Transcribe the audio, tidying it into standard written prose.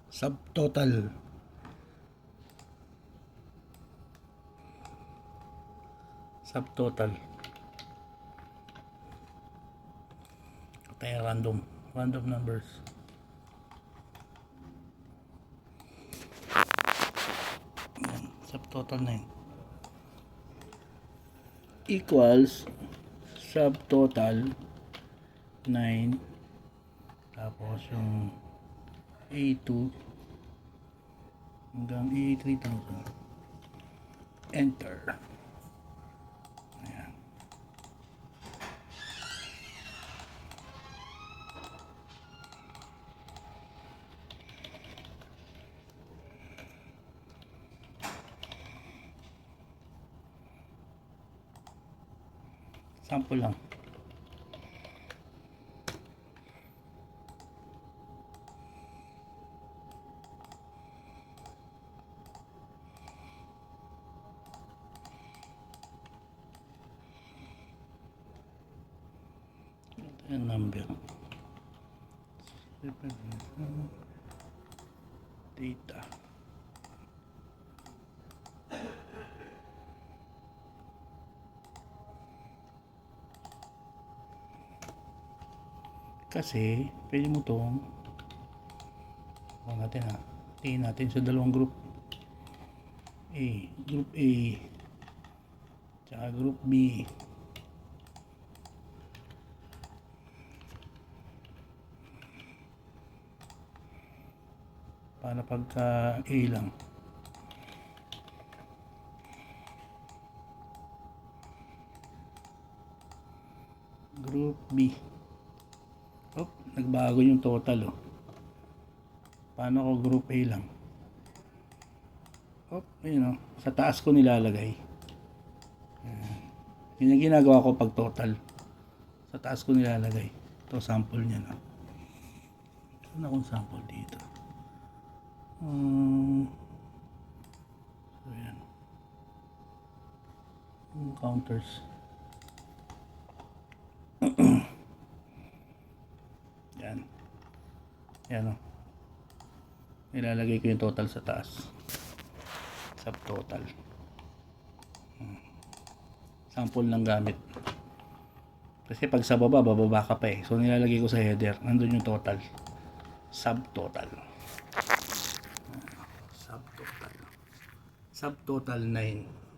Subtotal. Subtotal. Tayo random numbers. Yan, subtotal na yun. Equals subtotal 9, tapos yung A2 hanggang A3000. Enter. Ayan. Sample lang. Ito yung number. Data. Kasi pwede mo itong natin tingin natin sa dalawang group group A tsaka group B. Para pagka A lang, group B. Nagbago yung total. Paano ko group A lang? Ayun, sa taas ko nilalagay. Yun yung ginagawa ko pag total. Sa taas ko nilalagay. Ito sample niya na. Ano akong sample dito? So yan. Counters. Yan. Yan o. Nilalagay ko yung total sa taas. Subtotal. Sample ng gamit. Kasi pag sa baba, bababa ka pa eh. So nilalagay ko sa header. Nandun yung total. Subtotal. Subtotal. Subtotal 9.